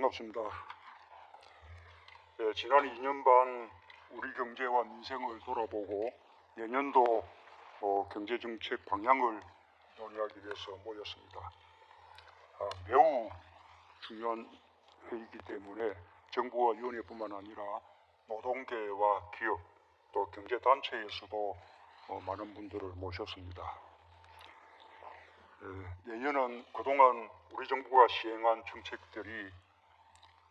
반갑습니다. 지난 2년 반 우리 경제와 민생을 돌아보고 내년도 경제정책 방향을 논의하기 위해서 모였습니다. 매우 중요한 회의이기 때문에 정부와 위원회뿐만 아니라 노동계와 기업 또 경제단체에서도 많은 분들을 모셨습니다. 내년은 그동안 우리 정부가 시행한 정책들이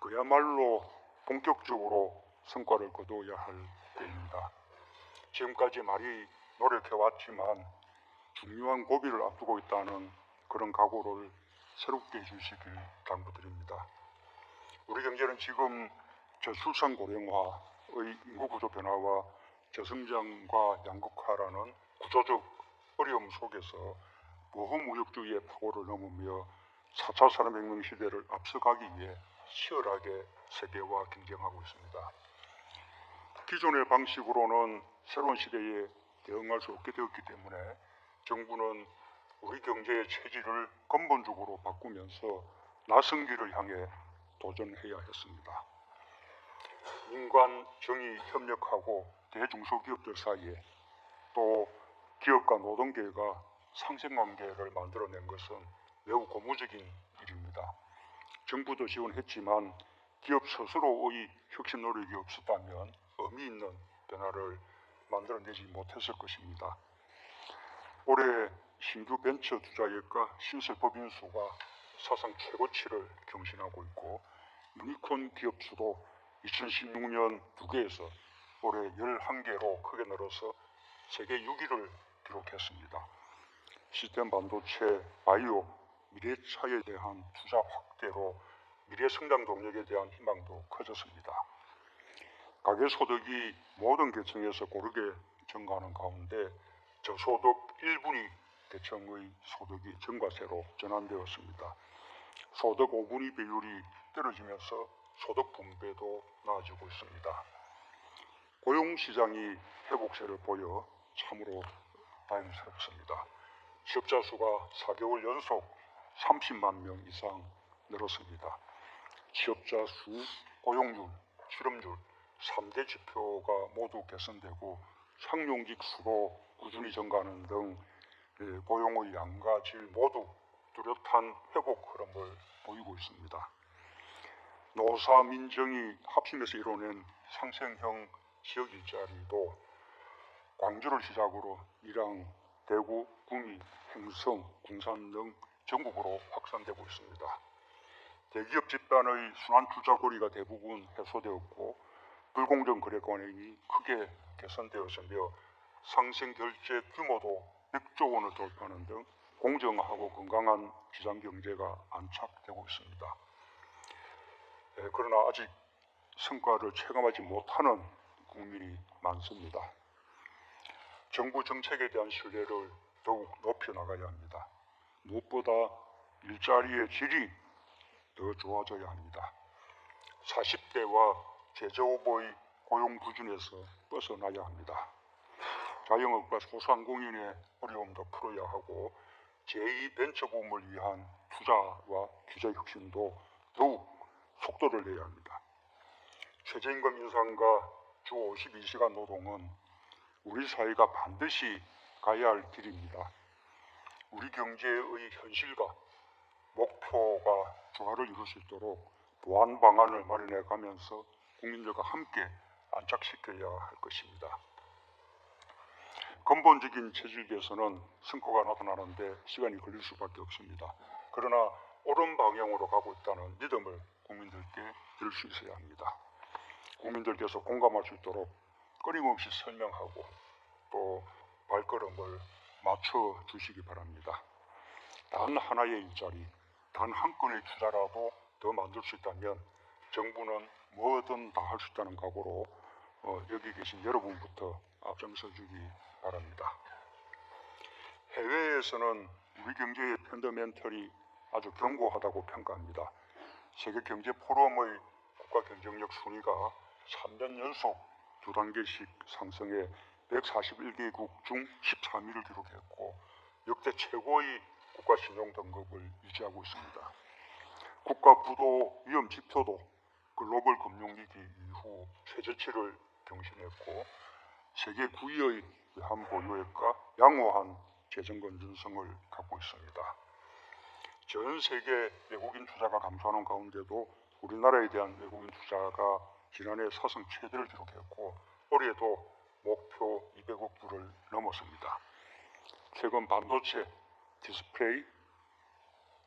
그야말로 본격적으로 성과를 거두어야 할 때입니다. 지금까지 많이 노력해왔지만 중요한 고비를 앞두고 있다는 그런 각오를 새롭게 해주시길 당부드립니다. 우리 경제는 지금 저출산 고령화의 인구구조 변화와 저성장과 양극화라는 구조적 어려움 속에서 보호무역주의의 파고를 넘으며 4차 산업혁명 시대를 앞서가기 위해 치열하게 세계와 경쟁하고 있습니다. 기존의 방식으로는 새로운 시대에 대응할 수 없게 되었기 때문에 정부는 우리 경제의 체질을 근본적으로 바꾸면서 낯선 길을 향해 도전해야 했습니다. 민관, 정의 협력하고 대중소기업들 사이에 또 기업과 노동계가 상생관계를 만들어낸 것은 매우 고무적인 일입니다. 정부도 지원했지만 기업 스스로의 혁신 노력이 없었다면 의미 있는 변화를 만들어내지 못했을 것입니다. 올해 신규 벤처 투자액과 신설 법인 수가 사상 최고치를 경신하고 있고 유니콘 기업 수도 2016년 2개에서 올해 11개로 크게 늘어서 세계 6위를 기록했습니다. 시스템 반도체, 바이오, 미래차에 대한 투자 확대로 미래 성장 동력에 대한 희망도 커졌습니다. 가계소득이 모든 계층에서 고르게 증가하는 가운데 저소득 1분위 계층의 소득이 증가세로 전환되었습니다. 소득 5분위 비율이 떨어지면서 소득 분배도 나아지고 있습니다. 고용시장이 회복세를 보여 참으로 다행스럽습니다. 취업자 수가 4개월 연속 30만 명 이상 늘었습니다. 취업자 수, 고용률, 실업률 3대 지표가 모두 개선되고 상용직 수로 꾸준히 증가하는 등 고용의 양과 질 모두 뚜렷한 회복 흐름을 보이고 있습니다. 노사, 민정이 합심해서 이뤄낸 상생형 지역 일자리도 광주를 시작으로 밀양, 대구, 구미, 행성, 군산 등 전국으로 확산되고 있습니다. 대기업 집단의 순환 투자 고리가 대부분 해소되었고 불공정 거래 관행이 크게 개선되었으며 상생 결제 규모도 100조 원을 돌파하는 등 공정하고 건강한 시장 경제가 안착되고 있습니다. 그러나 아직 성과를 체감하지 못하는 국민이 많습니다. 정부 정책에 대한 신뢰를 더욱 높여나가야 합니다. 무엇보다 일자리의 질이 더 좋아져야 합니다. 40대와 제조업의 고용 부진에서 벗어나야 합니다. 자영업과 소상공인의 어려움도 풀어야 하고 제2벤처붐을 위한 투자와 규제 혁신도 더욱 속도를 내야 합니다. 최저임금 인상과 주 52시간 노동은 우리 사회가 반드시 가야 할 길입니다. 우리 경제의 현실과 목표가 조화를 이룰 수 있도록 보완 방안을 마련해 가면서 국민들과 함께 안착시켜야 할 것입니다. 근본적인 체질 개선은 성과가 나타나는데 시간이 걸릴 수밖에 없습니다. 그러나 옳은 방향으로 가고 있다는 믿음을 국민들께 드릴 수 있어야 합니다. 국민들께서 공감할 수 있도록 끊임없이 설명하고 또 발걸음을 맞춰 주시기 바랍니다. 단 하나의 일자리, 단 한 건의 투자라도 더 만들 수 있다면 정부는 뭐든 다 할 수 있다는 각오로 여기 계신 여러분부터 앞장서 주기 바랍니다. 해외에서는 우리 경제의 펀더멘털이 아주 견고하다고 평가합니다. 세계경제포럼의 국가 경쟁력 순위가 3년 연속 2단계씩 상승해 141개국 중 13위를 기록했고 역대 최고의 국가신용 등급을 유지하고 있습니다. 국가 부도 위험 지표도 글로벌 금융위기 이후 최저치를 경신했고 세계 9위의 외환 보유액과 양호한 재정 건전성을 갖고 있습니다. 전 세계 외국인 투자가 감소하는 가운데도 우리나라에 대한 외국인 투자가 지난해 사상 최대를 기록했고 올해도 목표 200억 불을 넘었습니다. 최근 반도체, 디스플레이,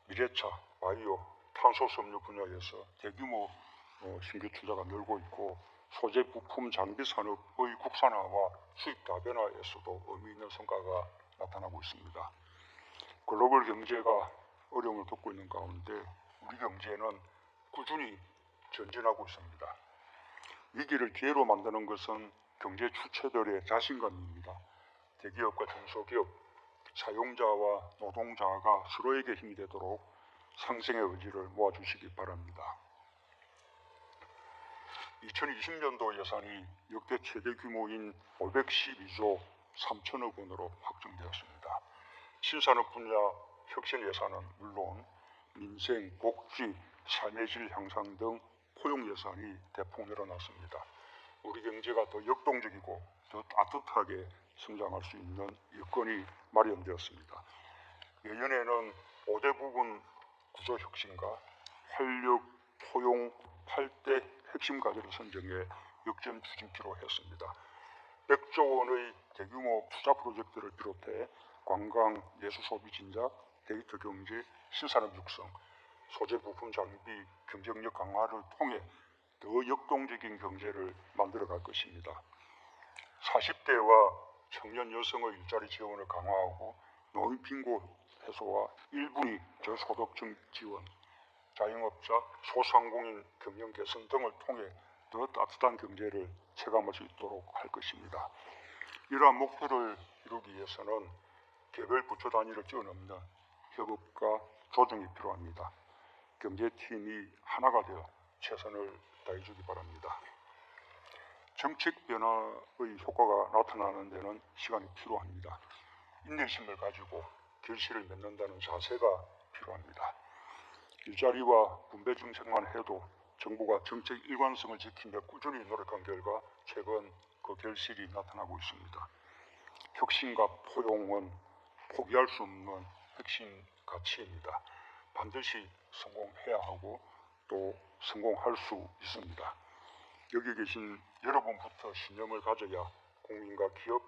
미래차, 바이오, 탄소 섬유 분야에서 대규모 신규 투자가 늘고 있고 소재 부품 장비 산업의 국산화와 수입 다변화에서도 의미 있는 성과가 나타나고 있습니다. 글로벌 경제가 어려움을 겪고 있는 가운데 우리 경제는 꾸준히 전진하고 있습니다. 위기를 기회로 만드는 것은 경제 주체들의 자신감입니다. 대기업과 중소기업, 사용자와 노동자가 서로에게 힘이 되도록 상생의 의지를 모아주시기 바랍니다. 2020년도 예산이 역대 최대 규모인 512조 3천억 원으로 확정되었습니다. 신산업 분야 혁신 예산은 물론 민생, 복지, 삶의 질 향상 등 포용 예산이 대폭 늘어났습니다. 우리 경제가 더 역동적이고 더 따뜻하게 성장할 수 있는 여건이 마련되었습니다. 예년에는 5대 부분 구조 혁신과 활력, 포용, 8대 핵심 과제를 선정해 역점 추진키로 했습니다. 100조 원의 대규모 투자 프로젝트를 비롯해 관광, 예수 소비 진작, 데이터 경제, 신산업 육성, 소재 부품 장비, 경쟁력 강화를 통해 더 역동적인 경제를 만들어갈 것입니다. 40대와 청년 여성의 일자리 지원을 강화하고 노인 빈곤 해소와 1분위 저소득층 지원, 자영업자, 소상공인 경영 개선 등을 통해 더 따뜻한 경제를 체감할 수 있도록 할 것입니다. 이러한 목표를 이루기 위해서는 개별 부처 단위를 뛰어넘는 협업과 조정이 필요합니다. 경제팀이 하나가 되어 최선을 다해주기 바랍니다. 정책 변화의 효과가 나타나는 데는 시간이 필요합니다. 인내심을 가지고 결실을 맺는다는 자세가 필요합니다. 일자리와 분배 정책만 해도 정부가 정책 일관성을 지키며 꾸준히 노력한 결과 최근 그 결실이 나타나고 있습니다. 혁신과 포용은 포기할 수 없는 핵심 가치입니다. 반드시 성공해야 하고 또 성공할 수 있습니다. 여기 계신 여러분부터 신념을 가져야 국민과 기업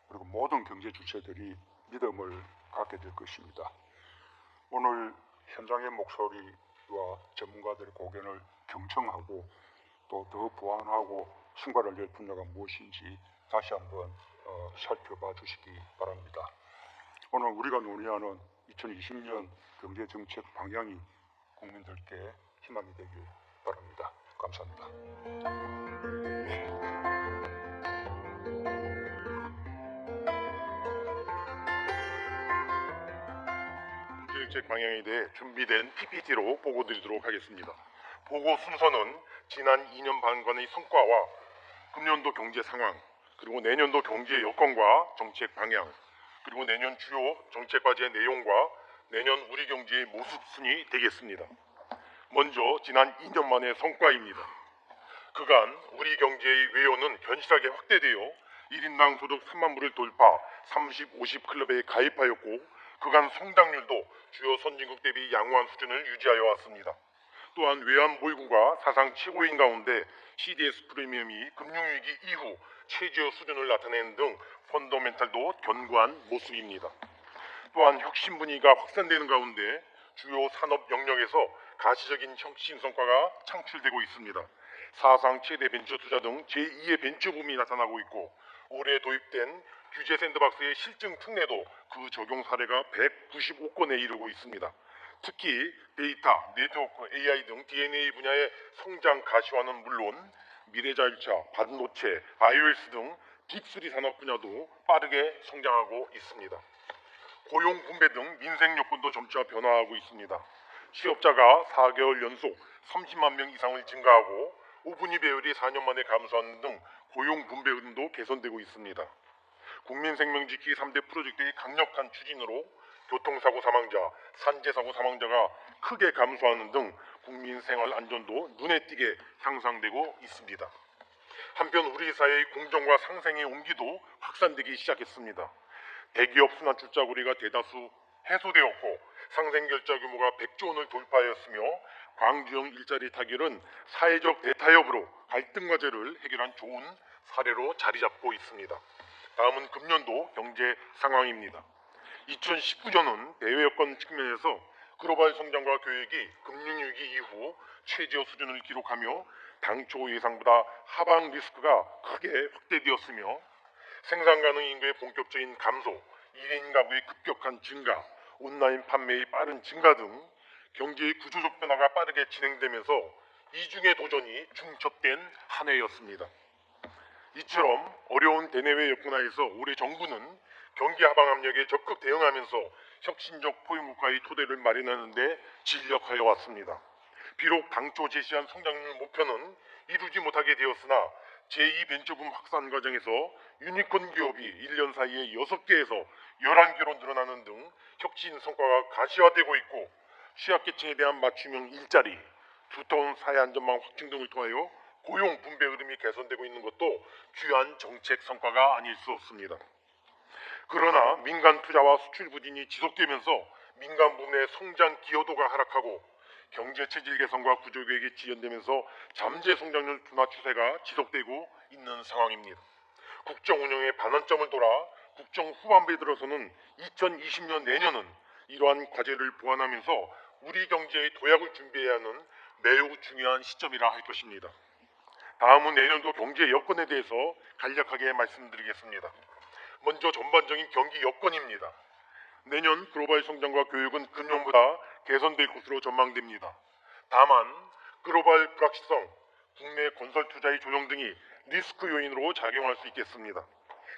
그리고 모든 경제 주체들이 믿음을 갖게 될 것입니다. 오늘 현장의 목소리와 전문가들의 고견을 경청하고 또 더 보완하고 승과를 낼 분야가 무엇인지 다시 한번 살펴봐 주시기 바랍니다. 오늘 우리가 논의하는 2020년 경제정책 방향이 국민들께 희망이 되길 바랍니다. 감사합니다. 경제정책 방향에 대해 준비된 PPT로 보고드리도록 하겠습니다. 보고 순서는 지난 2년 반간의 성과와 금년도 경제 상황, 그리고 내년도 경제 여건과 정책 방향, 그리고 내년 주요 정책 과제 내용과 내년 우리 경제의 모습 순이 되겠습니다. 먼저 지난 2년 만의 성과입니다. 그간 우리 경제의 외연은 견실하게 확대되어 1인당 소득 3만 불을 돌파 30, 50 클럽에 가입하였고 그간 성장률도 주요 선진국 대비 양호한 수준을 유지하여 왔습니다. 또한 외환 보유고가 사상 최고인 가운데 CDS 프리미엄이 금융위기 이후 최저 수준을 나타내는 등 펀더멘탈도 견고한 모습입니다. 또한 혁신 분위기가 확산되는 가운데 주요 산업 영역에서 가시적인 혁신 성과가 창출되고 있습니다. 사상 최대 벤처 투자 등 제2의 벤처 붐이 나타나고 있고 올해 도입된 규제 샌드박스의 실증 특례도 그 적용 사례가 195건에 이르고 있습니다. 특히 데이터, 네트워크, AI 등 DNA 분야의 성장 가시화는 물론 미래자율차, 반도체, iOS 등 빅3 산업 분야도 빠르게 성장하고 있습니다. 고용 분배 등 민생 여건도 점차 변화하고 있습니다. 취업자가 4개월 연속 30만 명 이상을 증가하고 5분위 배율이 4년 만에 감소하는 등 고용 분배 흐름도 개선되고 있습니다. 국민생명지키 3대 프로젝트의 강력한 추진으로 교통사고 사망자, 산재사고 사망자가 크게 감소하는 등 국민 생활 안전도 눈에 띄게 향상되고 있습니다. 한편 우리 사회의 공정과 상생의 온기도 확산되기 시작했습니다. 대기업 순환 출자거리가 대다수 해소되었고 상생 결자 규모가 100조 원을 돌파하였으며 광주형 일자리 타결은 사회적 대타협으로 갈등 과제를 해결한 좋은 사례로 자리 잡고 있습니다. 다음은 금년도 경제 상황입니다. 2019년은 대외 여건 측면에서 글로벌 성장과 교역이 금융위기 이후 최저 수준을 기록하며 당초 예상보다 하방 리스크가 크게 확대되었으며 생산 가능 인구의 본격적인 감소, 1인 가구의 급격한 증가, 온라인 판매의 빠른 증가 등 경제의 구조적 변화가 빠르게 진행되면서 이중의 도전이 중첩된 한 해였습니다. 이처럼 어려운 대내외 여건하에서 올해 정부는 경기 하방 압력에 적극 대응하면서 혁신적 포용국가의 토대를 마련하는 데 진력하여 왔습니다. 비록 당초 제시한 성장률 목표는 이루지 못하게 되었으나 제2벤처붐 확산 과정에서 유니콘 기업이 1년 사이에 6개에서 11개로 늘어나는 등 혁신 성과가 가시화되고 있고 취약계층에 대한 맞춤형 일자리, 두터운 사회 안전망 확충 등을 통하여 고용 분배 흐름이 개선되고 있는 것도 주요한 정책 성과가 아닐 수 없습니다. 그러나 민간 투자와 수출 부진이 지속되면서 민간 부문의 성장 기여도가 하락하고 경제 체질 개선과 구조 개혁이 지연되면서 잠재 성장률 둔화 추세가 지속되고 있는 상황입니다. 국정 운영의 반환점을 돌아 국정 후반부에 들어서는 2020년 내년은 이러한 과제를 보완하면서 우리 경제의 도약을 준비해야 하는 매우 중요한 시점이라 할 것입니다. 다음은 내년도 경제 여건에 대해서 간략하게 말씀드리겠습니다. 먼저 전반적인 경기 여건입니다. 내년 글로벌 성장과 교육은 금년보다 개선될 것으로 전망됩니다. 다만 글로벌 불확실성, 국내 건설 투자의 조정 등이 리스크 요인으로 작용할 수 있겠습니다.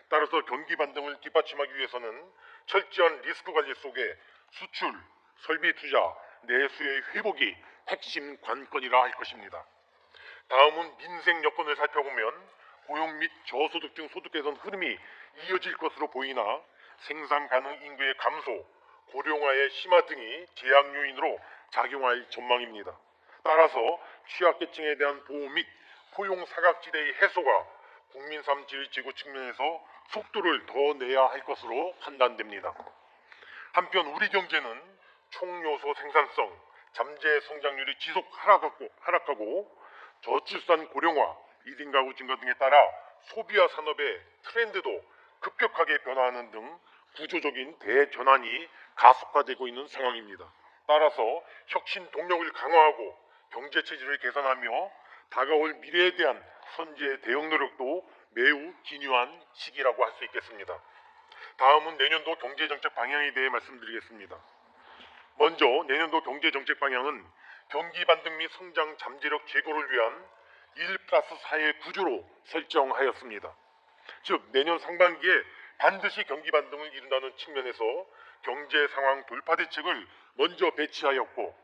따라서 경기 반등을 뒷받침하기 위해서는 철저한 리스크 관리 속에 수출, 설비 투자, 내수의 회복이 핵심 관건이라 할 것입니다. 다음은 민생 여건을 살펴보면 고용 및 저소득 중 소득 개선 흐름이 이어질 것으로 보이나 생산 가능 인구의 감소, 고령화의 심화 등이 제약 요인으로 작용할 전망입니다. 따라서 취약계층에 대한 보호 및 포용 사각지대의 해소가 국민 삶 질 제고 측면에서 속도를 더 내야 할 것으로 판단됩니다. 한편 우리 경제는 총요소 생산성, 잠재 성장률이 지속 하락하고 저출산 고령화, 1인 가구 증가 등에 따라 소비와 산업의 트렌드도 급격하게 변화하는 등 구조적인 대전환이 가속화되고 있는 상황입니다. 따라서 혁신 동력을 강화하고 경제 체질을 개선하며 다가올 미래에 대한 선제 대응 노력도 매우 기묘한 시기라고 할 수 있겠습니다. 다음은 내년도 경제정책 방향에 대해 말씀드리겠습니다. 먼저 내년도 경제정책 방향은 경기 반등 및 성장 잠재력 제고를 위한 1+4의 구조로 설정하였습니다. 즉 내년 상반기에 반드시 경기 반등을 이룬다는 측면에서 경제 상황 돌파 대책을 먼저 배치하였고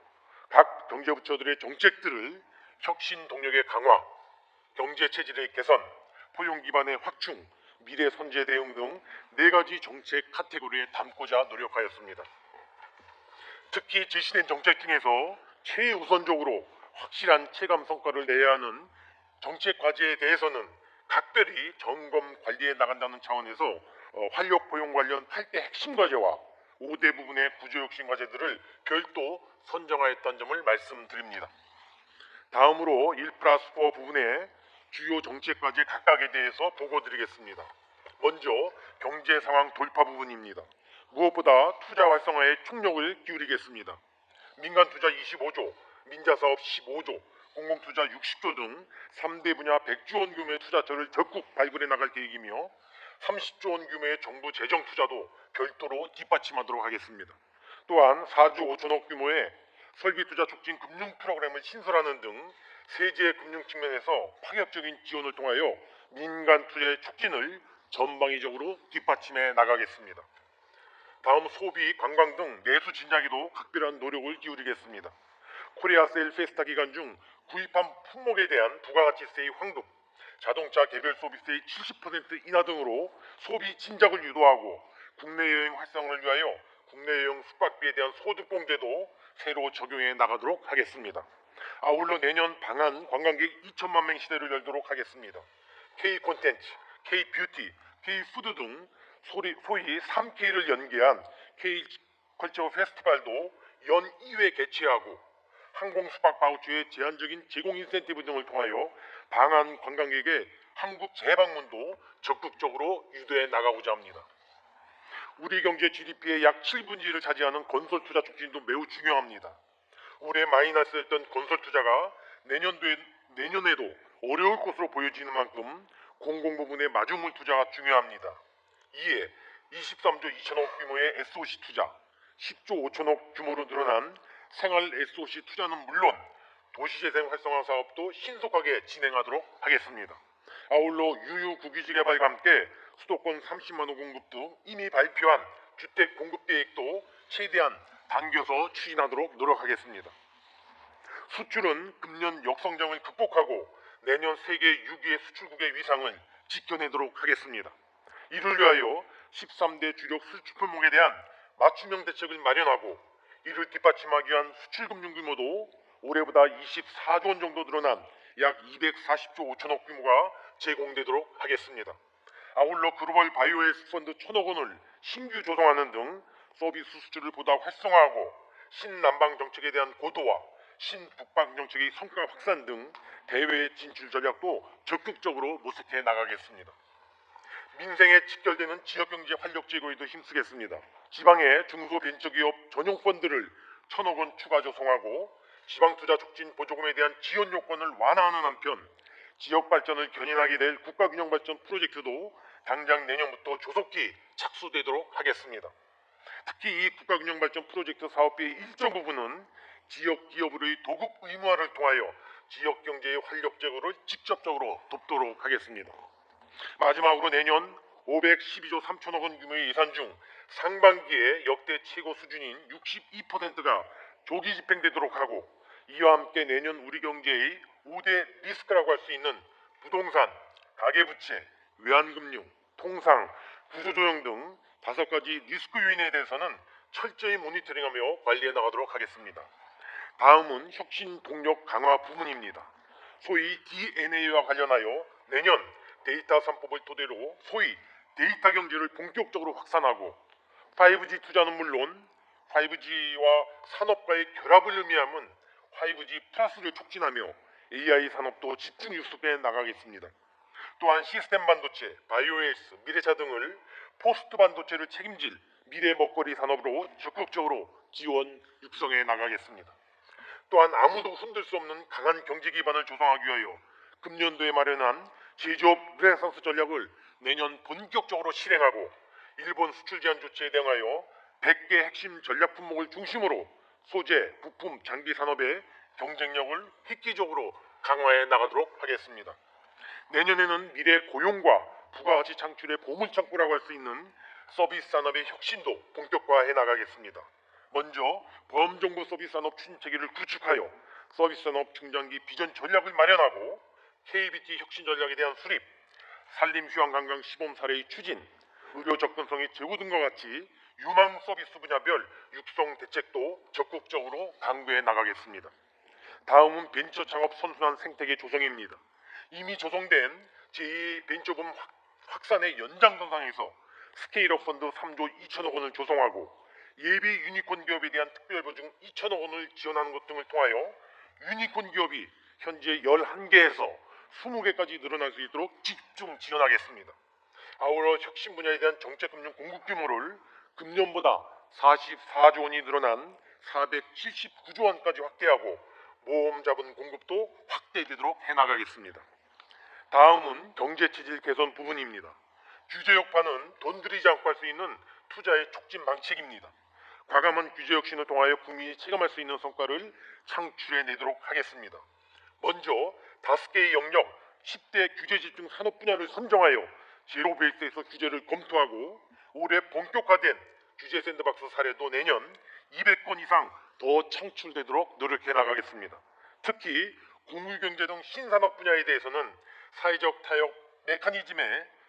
각 경제부처들의 정책들을 혁신 동력의 강화, 경제 체질의 개선, 포용 기반의 확충, 미래 선제 대응 등 4가지 정책 카테고리에 담고자 노력하였습니다. 특히 제시된 정책 중에서 최우선적으로 확실한 체감 성과를 내야 하는 정책 과제에 대해서는 각별히 점검 관리해 나간다는 차원에서 활력 포용 관련 8대 핵심 과제와 5대 부분의 구조혁신 과제들을 별도 선정하였다는 점을 말씀드립니다. 다음으로 1+4 부분의 주요 정책 과제 각각에 대해서 보고드리겠습니다. 먼저 경제 상황 돌파 부분입니다. 무엇보다 투자 활성화에 총력을 기울이겠습니다. 민간 투자 25조, 민자사업 15조, 공공투자 60조 등 3대 분야 100조 원 규모의 투자처를 적극 발굴해 나갈 계획이며 30조 원 규모의 정부 재정 투자도 별도로 뒷받침하도록 하겠습니다. 또한 4조 5천억 규모의 설비 투자 촉진 금융 프로그램을 신설하는 등 세제 금융 측면에서 파격적인 지원을 통하여 민간 투자의 촉진을 전방위적으로 뒷받침해 나가겠습니다. 다음 소비, 관광 등 내수 진작에도 각별한 노력을 기울이겠습니다. 코리아 세일 페스타 기간 중 구입한 품목에 대한 부가가치세의 환급, 자동차 개별 소비세의 70% 인하 등으로 소비 진작을 유도하고 국내 여행 활성화를 위하여 국내용 숙박비에 대한 소득공제도 새로 적용해 나가도록 하겠습니다. 아울러 내년 방한 관광객 2천만 명 시대를 열도록 하겠습니다. K 콘텐츠, K 뷰티, K 푸드 등 소위 3K를 연계한 K컬처 페스티벌도 연 2회 개최하고 항공 숙박 바우처의 제한적인 제공 인센티브 등을 통하여 방한 관광객의 한국 재방문도 적극적으로 유도해 나가고자 합니다. 우리 경제 GDP의 약 7분의 1을 차지하는 건설 투자 촉진도 매우 중요합니다. 올해 마이너스였던 건설 투자가 내년에도 어려울 것으로 보여지는 만큼 공공 부문의 마주물 투자가 중요합니다. 이에 23조 2천억 규모의 SOC 투자, 10조 5천억 규모로 늘어난 생활 SOC 투자는 물론 도시재생 활성화 사업도 신속하게 진행하도록 하겠습니다. 아울러 유유구기지 개발과 함께 수도권 30만 호 공급 등 이미 발표한 주택 공급 계획도 최대한 당겨서 추진하도록 노력하겠습니다. 수출은 금년 역성장을 극복하고 내년 세계 6위의 수출국의 위상을 지켜내도록 하겠습니다. 이를 위하여 13대 주력 수출 품목에 대한 맞춤형 대책을 마련하고 이를 뒷받침하기 위한 수출금융 규모도 올해보다 24조 원 정도 늘어난 약 240조 5천억 규모가 제공되도록 하겠습니다. 아울러 글로벌 바이오헬스 펀드 1,000억 원을 신규 조성하는 등 서비스 수출을 보다 활성화하고 신남방 정책에 대한 고도화, 신북방 정책의 성과 확산 등 대외 진출 전략도 적극적으로 모색해 나가겠습니다. 민생에 직결되는 지역경제 활력 제고에도 힘쓰겠습니다. 지방의 중소벤처기업 전용 펀드를 1,000억 원 추가 조성하고 지방투자 촉진 보조금에 대한 지원 요건을 완화하는 한편 지역 발전을 견인하게 될 국가균형발전 프로젝트도 당장 내년부터 조속히 착수되도록 하겠습니다. 특히 이 국가균형발전 프로젝트 사업비의 일정 부분은 지역 기업으로의 도급 의무화를 통하여 지역 경제의 활력 제고를 직접적으로 돕도록 하겠습니다. 마지막으로 내년 512조 3천억 원 규모의 예산 중 상반기에 역대 최고 수준인 62%가 조기 집행되도록 하고 이와 함께 내년 우리 경제의 5대 리스크라고 할 수 있는 부동산, 가계부채, 외환금융, 통상, 구조조정 등 5가지 리스크 요인에 대해서는 철저히 모니터링하며 관리해 나가도록 하겠습니다. 다음은 혁신 동력 강화 부분입니다. 소위 DNA와 관련하여 내년 데이터 3법을 토대로 소위 데이터 경제를 본격적으로 확산하고 5G 투자는 물론 5G와 산업과의 결합을 의미하는 5G 플러스를 촉진하며 AI 산업도 집중 육성해 나가겠습니다. 또한 시스템 반도체, 바이오헬스, 미래차 등을 포스트 반도체를 책임질 미래 먹거리 산업으로 적극적으로 지원 육성해 나가겠습니다. 또한 아무도 흔들 수 없는 강한 경제 기반을 조성하기 위하여 금년도에 마련한 제조업 르네상스 전략을 내년 본격적으로 실행하고 일본 수출 제한 조치에 대응하여 100개 핵심 전략 품목을 중심으로 소재, 부품, 장비 산업의 경쟁력을 획기적으로 강화해 나가도록 하겠습니다. 내년에는 미래 고용과 부가가치 창출의 보물창고라고 할 수 있는 서비스 산업의 혁신도 본격화해 나가겠습니다. 먼저 보험정보 서비스 산업 추진 체계를 구축하여 서비스 산업 중장기 비전 전략을 마련하고 KBT 혁신 전략에 대한 수립, 산림 휴양 관광 시범 사례의 추진, 의료 접근성의 제고 등과 같이 유망 서비스 분야별 육성 대책도 적극적으로 강구해 나가겠습니다. 다음은 벤처 창업 선순환 생태계 조성입니다. 이미 조성된 제2 벤처붐 확산의 연장선상에서 스케일업 펀드 3조 2천억 원을 조성하고 예비 유니콘 기업에 대한 특별보증 2천억 원을 지원하는 것 등을 통하여 유니콘 기업이 현재 11개에서 20개까지 늘어날 수 있도록 집중 지원하겠습니다. 아울러 혁신 분야에 대한 정책금융 공급 규모를 금년보다 44조 원이 늘어난 479조 원까지 확대하고 모험 자본 공급도 확대되도록 해나가겠습니다. 다음은 경제체질 개선 부분입니다. 규제 여파는 돈 들이지 않고 할 수 있는 투자의 촉진 방책입니다. 과감한 규제 혁신을 통하여 국민이 체감할 수 있는 성과를 창출해내도록 하겠습니다. 먼저 5개의 영역 10대 규제 집중 산업 분야를 선정하여 제로 베이스에서 규제를 검토하고 올해 본격화된 규제 샌드박스 사례도 내년 200건 이상 더 창출되도록 노력해 나가겠습니다. 특히 공유경제 등 신산업 분야에 대해서는 사회적 타협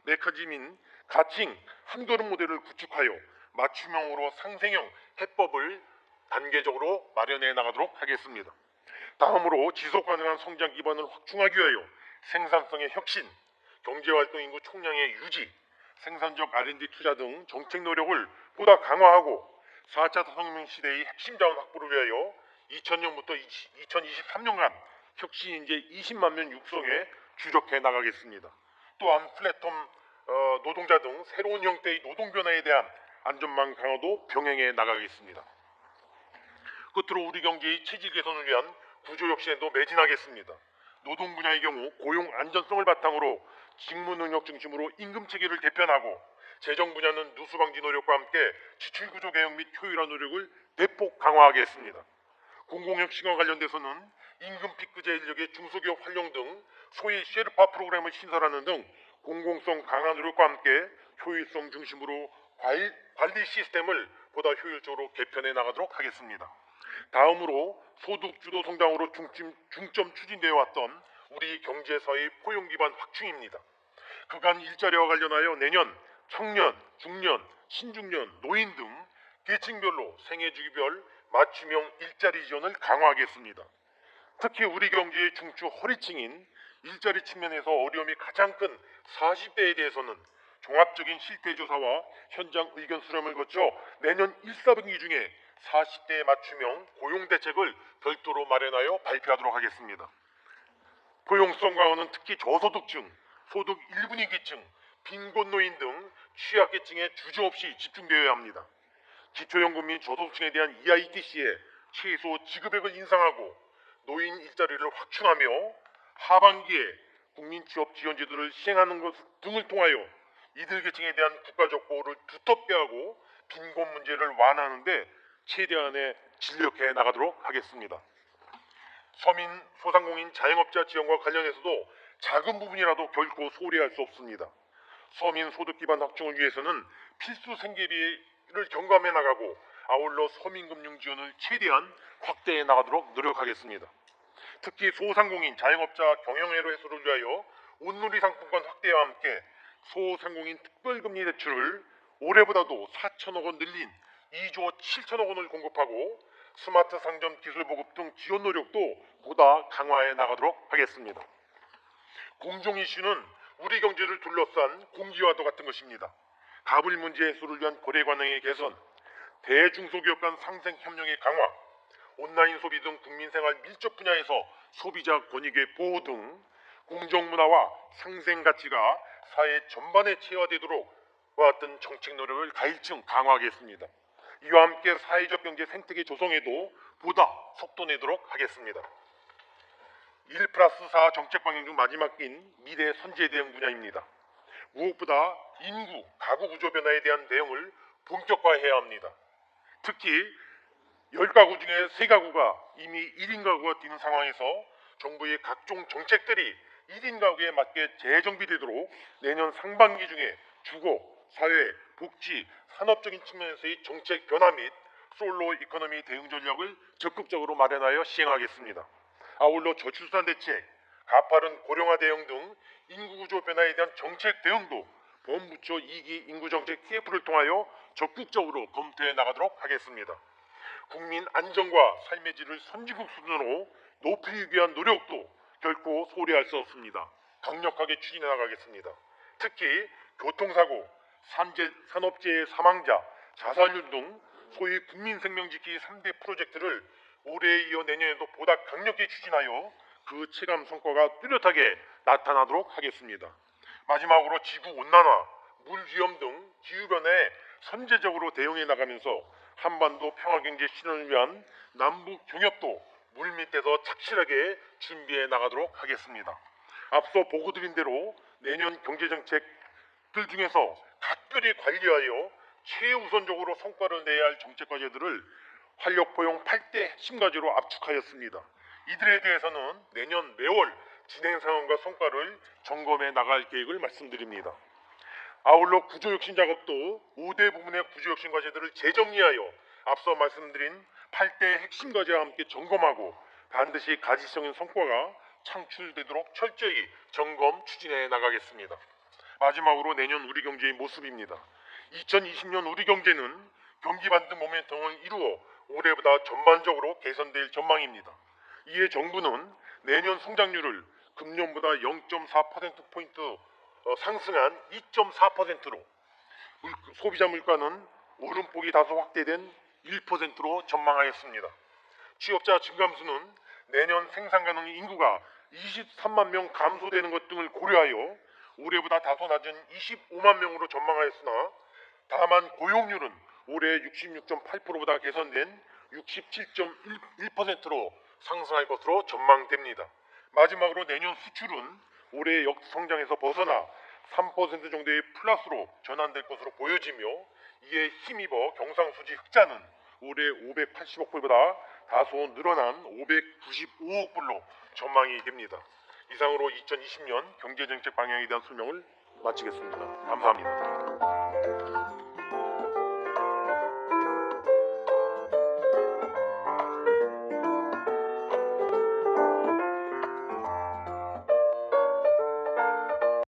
메커니즘인 가칭 한걸음 모델을 구축하여 맞춤형으로 상생형 해법을 단계적으로 마련해 나가도록 하겠습니다. 다음으로 지속 가능한 성장 기반을 확충하기 위하여 생산성의 혁신, 경제활동 인구 총량의 유지, 생산적 R&D 투자 등 정책 노력을 보다 강화하고 4차 산업혁명 시대의 핵심 자원 확보를 위하여 2000년부터 2023년간 혁신 인재 20만 명 육성에 주력해 나가겠습니다. 또한 플랫폼 노동자 등 새로운 형태의 노동 변화에 대한 안전망 강화도 병행해 나가겠습니다. 끝으로 우리 경제의 체질 개선을 위한 구조 혁신에도 매진하겠습니다. 노동 분야의 경우 고용 안전성을 바탕으로 직무 능력 중심으로 임금 체계를 개편하고, 재정 분야는 누수 방지 노력과 함께 지출 구조 개혁 및 효율화 노력을 대폭 강화하겠습니다. 공공혁신과 관련돼서는 임금 피크제 인력의 중소기업 활용 등 소위 셰르파 프로그램을 신설하는 등 공공성 강화 노력과 함께 효율성 중심으로 관리 시스템을 보다 효율적으로 개편해 나가도록 하겠습니다. 다음으로 소득 주도 성장으로 중점 추진되어 왔던 우리 경제사의 포용 기반 확충입니다. 그간 일자리와 관련하여 내년 청년, 중년, 신중년, 노인 등 계층별로 생애주기별 맞춤형 일자리 지원을 강화하겠습니다. 특히 우리 경제의 중추 허리층인 일자리 측면에서 어려움이 가장 큰 40대에 대해서는 종합적인 실태조사와 현장 의견 수렴을 거쳐 내년 1, 4분기 중에 40대에 맞춤형 고용대책을 별도로 마련하여 발표하도록 하겠습니다. 포용성 강화는 특히 저소득층, 소득 1분위 계층, 빈곤 노인 등 취약계층에 주저없이 집중되어야 합니다. 기초연금 및 저소득층에 대한 EITC에 최소 지급액을 인상하고 노인 일자리를 확충하며 하반기에 국민취업지원제도를 시행하는 것 등을 통하여 이들 계층에 대한 국가적 보호를 두텁게 하고 빈곤 문제를 완화하는 데 최대한의 진력해 나가도록 하겠습니다. 서민, 소상공인, 자영업자 지원과 관련해서도 작은 부분이라도 결코 소홀히 할 수 없습니다. 서민 소득 기반 확충을 위해서는 필수 생계비를 경감해 나가고, 아울러 서민금융 지원을 최대한 확대해 나가도록 노력하겠습니다. 특히 소상공인, 자영업자 경영회로 해소를 위하여 온누리 상품권 확대와 함께 소상공인 특별금리 대출을 올해보다도 4천억 원 늘린 2조 7천억 원을 공급하고, 스마트 상점 기술 보급 등 지원 노력도 보다 강화해 나가도록 하겠습니다. 공정 이슈는 우리 경제를 둘러싼 공기와도 같은 것입니다. 가불 문제 해소를 위한 거래 관행의 개선, 대중소기업 간 상생 협력의 강화, 온라인 소비 등 국민생활 밀접 분야에서 소비자 권익의 보호 등 공정문화와 상생가치가 사회 전반에 체화되도록 같은 정책 노력을 가일층 강화하겠습니다. 이와 함께 사회적 경제 생태계 조성에도 보다 속도 내도록 하겠습니다. 1+4 정책 방향 중 마지막인 미래 선제 대응 분야입니다. 무엇보다 인구, 가구 구조 변화에 대한 대응을 본격화해야 합니다. 특히 10가구 중에 3가구가 이미 1인 가구가 되는 상황에서 정부의 각종 정책들이 1인 가구에 맞게 재정비되도록 내년 상반기 중에 주거, 사회, 복지, 산업적인 측면에서의 정책 변화 및 솔로 이코노미 대응 전략을 적극적으로 마련하여 시행하겠습니다. 아울러 저출산 대책, 가파른 고령화 대응 등 인구구조 변화에 대한 정책 대응도 범부처 2기 인구정책 TF를 통하여 적극적으로 검토해 나가도록 하겠습니다. 국민 안정과 삶의 질을 선진국 수준으로 높이기 위한 노력도 결코 소홀히 할 수 없습니다. 강력하게 추진해 나가겠습니다. 특히 교통사고, 산업재해 사망자, 자살률 등 소위 국민생명지키 3대 프로젝트를 올해에 이어 내년에도 보다 강력히 추진하여 그 체감 성과가 뚜렷하게 나타나도록 하겠습니다. 마지막으로 지구온난화, 물위험 등 기후변화에 선제적으로 대응해 나가면서 한반도 평화경제 실현을 위한 남북 경협도 물밑에서 착실하게 준비해 나가도록 하겠습니다. 앞서 보고드린 대로 내년 경제정책들 중에서 각별히 관리하여 최우선적으로 성과를 내야 할 정책 과제들을 활력 포용 8대 핵심 과제로 압축하였습니다. 이들에 대해서는 내년 매월 진행 상황과 성과를 점검해 나갈 계획을 말씀드립니다. 아울러 구조혁신 작업도 5대 부문의 구조혁신 과제들을 재정리하여 앞서 말씀드린 8대 핵심 과제와 함께 점검하고 반드시 가시적인 성과가 창출되도록 철저히 점검 추진해 나가겠습니다. 마지막으로 내년 우리 경제의 모습입니다. 2020년 우리 경제는 경기 반등 모멘텀을 이루어 올해보다 전반적으로 개선될 전망입니다. 이에 정부는 내년 성장률을 금년보다 0.4%포인트 상승한 2.4%로 소비자 물가는 오름폭이 다소 확대된 1%로 전망하였습니다. 취업자 증감수는 내년 생산 가능 인구가 23만 명 감소되는 것 등을 고려하여 올해보다 다소 낮은 25만 명으로 전망하였으나 다만 고용률은 올해 66.8%보다 개선된 67.1%로 상승할 것으로 전망됩니다. 마지막으로 내년 수출은 올해 역성장에서 벗어나 3% 정도의 플러스로 전환될 것으로 보여지며 이에 힘입어 경상수지 흑자는 올해 580억 불보다 다소 늘어난 595억 불로 전망이 됩니다. 이상으로 2020년 경제정책 방향에 대한 설명을 마치겠습니다. 감사합니다.